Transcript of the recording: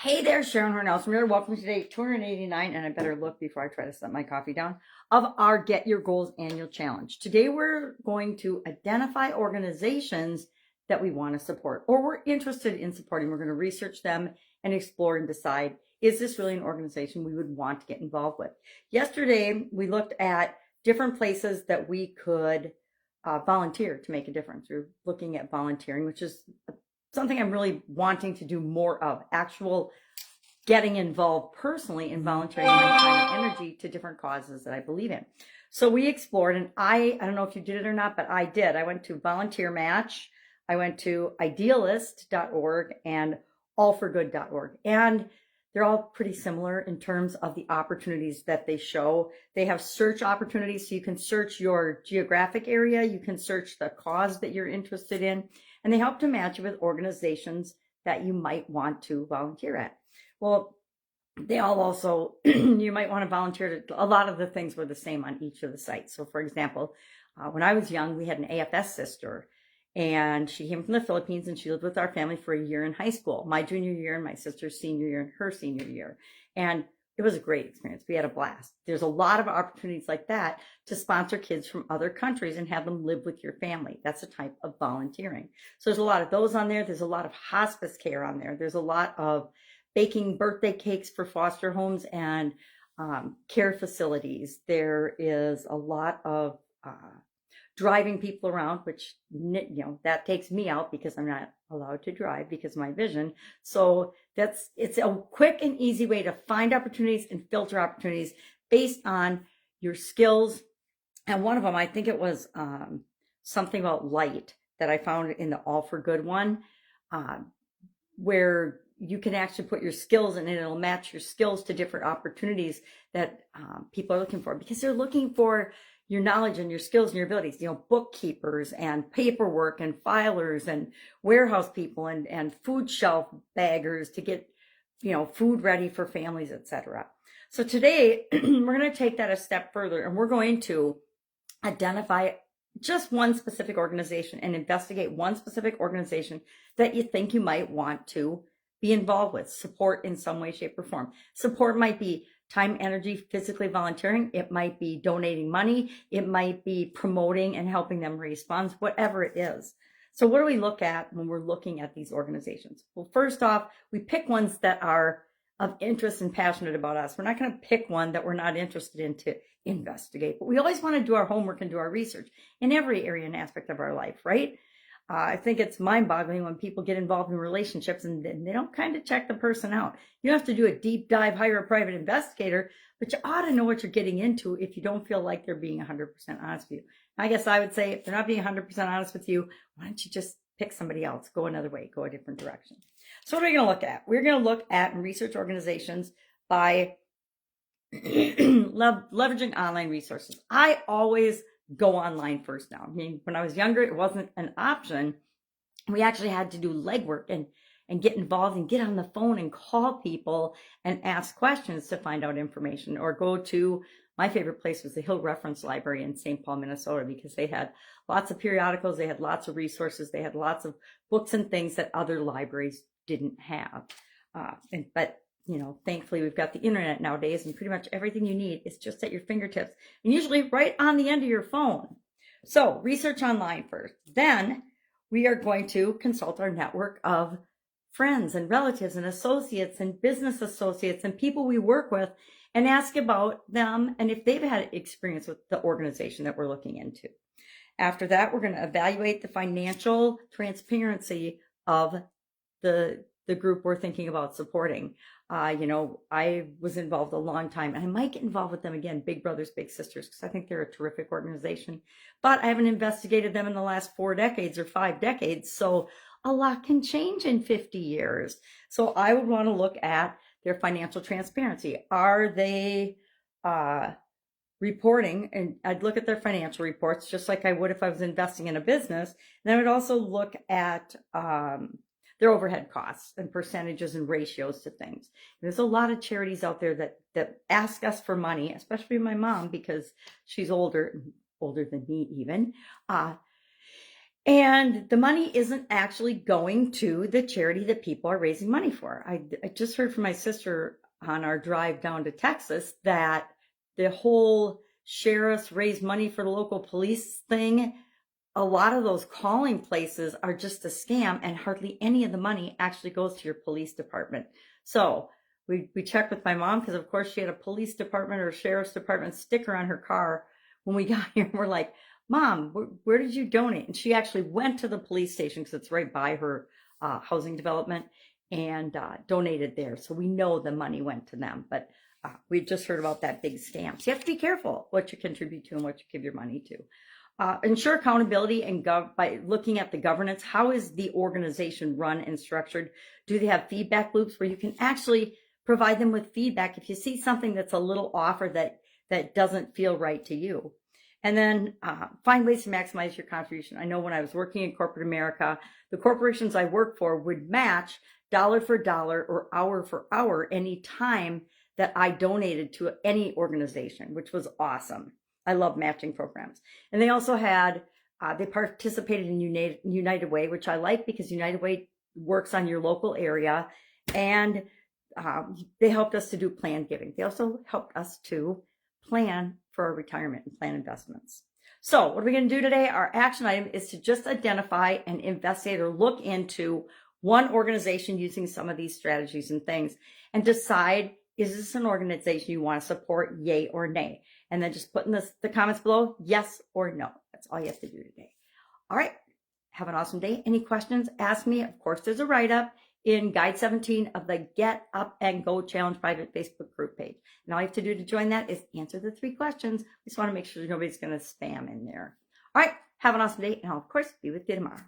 Hey there, Sharon Horne-Ellstrom here. Welcome to day 289, and I better look before I try to set my coffee down, of our Get Your Goals Annual Challenge. Today we're going to identify organizations that we want to support or we're interested in supporting. We're going to research them and explore and decide, is this really an organization we would want to get involved with? Yesterday, we looked at different places that we could volunteer to make a difference. We're looking at volunteering, which is something I'm really wanting to do more of, actual getting involved personally in volunteering my time and energy to different causes that I believe in. So we explored, and I don't know if you did it or not, but I did. I went to Volunteer Match, I went to idealist.org and allforgood.org. And they're all pretty similar in terms of the opportunities that they show. They have search opportunities, so you can search your geographic area, you can search the cause that you're interested in, and they help to match you with organizations that you might want to volunteer at. Well, they all also, you might want to volunteer to, a lot of the things were the same on each of the sites. So for example, when I was young, we had an AFS sister, and she came from the Philippines, and she lived with our family for a year in high school, my junior year and my sister's senior year and her senior year. And it was a great experience. We had a blast. There's a lot of opportunities like that to sponsor kids from other countries and have them live with your family. That's a type of volunteering. So there's a lot of those on there. There's a lot of hospice care on there. There's a lot of baking birthday cakes for foster homes and care facilities. There is a lot of driving people around, which, that takes me out because I'm not allowed to drive because of my vision. So it's a quick and easy way to find opportunities and filter opportunities based on your skills. And one of them, I think it was something about light that I found in the All for Good one, where you can actually put your skills in and it'll match your skills to different opportunities that people are looking for, because they're looking for your knowledge and your skills and your abilities, bookkeepers and paperwork and filers and warehouse people and food shelf baggers to get, food ready for families, etc. So today we're going to take that a step further, and we're going to identify just one specific organization and investigate one specific organization that you think you might want to be involved with, support in some way, shape, or form. Support might be time, energy, physically volunteering. It might be donating money. It might be promoting and helping them raise funds, whatever it is. So what do we look at when we're looking at these organizations? Well, first off, we pick ones that are of interest and passionate about us. We're not going to pick one that we're not interested in to investigate, but we always want to do our homework and do our research in every area and aspect of our life, right? I think it's mind-boggling when people get involved in relationships and they don't kind of check the person out. You have to do a deep dive, hire a private investigator, but you ought to know what you're getting into if you don't feel like they're being 100% honest with you. I guess I would say, if they're not being 100% honest with you, why don't you just pick somebody else, go another way, go a different direction. So what are we going to look at? We're going to look at and research organizations by leveraging online resources. I always go online first now. I mean, when I was younger, it wasn't an option. We actually had to do legwork and get involved and get on the phone and call people and ask questions to find out information, or go to, my favorite place was the Hill Reference Library in St. Paul, Minnesota, because they had lots of periodicals, they had lots of resources, they had lots of books and things that other libraries didn't have. But thankfully we've got the internet nowadays, and pretty much everything you need is just at your fingertips, and usually right on the end of your phone. So research online first. Then we are going to consult our network of friends and relatives and associates and business associates and people we work with, and ask about them and if they've had experience with the organization that we're looking into. After that, we're going to evaluate the financial transparency of the group we're thinking about supporting. I was involved a long time, and I might get involved with them again, Big Brothers Big Sisters, because I think they're a terrific organization, but I haven't investigated them in the last 4 decades or 5 decades, so a lot can change in 50 years. So I would want to look at their financial transparency. Are they reporting? And I'd look at their financial reports just like I would if I was investing in a business. And I would also look at their overhead costs and percentages and ratios to things. There's a lot of charities out there that ask us for money, especially my mom, because she's older than me even. And the money isn't actually going to the charity that people are raising money for. I just heard from my sister on our drive down to Texas that the whole sheriffs raise money for the local police thing, a lot of those calling places are just a scam, and hardly any of the money actually goes to your police department. So we checked with my mom because, of course, she had a police department or sheriff's department sticker on her car when we got here. We're like, Mom, where did you donate? And she actually went to the police station because it's right by her housing development and donated there. So we know the money went to them. But we just heard about that big scam. So you have to be careful what you contribute to and what you give your money to. Ensure accountability and by looking at the governance. How is the organization run and structured? Do they have feedback loops where you can actually provide them with feedback if you see something that's a little off or that doesn't feel right to you? And then find ways to maximize your contribution. I know when I was working in corporate America, the corporations I worked for would match dollar for dollar or hour for hour any time that I donated to any organization, which was awesome. I love matching programs. And they also had, they participated in United Way, which I like because United Way works on your local area. And they helped us to do planned giving. They also helped us to plan for our retirement and plan investments. So what are we going to do today? Our action item is to just identify and investigate or look into one organization using some of these strategies and things and decide, is this an organization you want to support, yay or nay? And then just put in the comments below, yes or no. That's all you have to do today. All right. Have an awesome day. Any questions? Ask me. Of course, there's a write-up in Guide 17 of the Get Up and Go Challenge private Facebook group page. And all you have to do to join that is answer the 3 questions. We just want to make sure nobody's going to spam in there. All right. Have an awesome day. And I'll, of course, be with you tomorrow.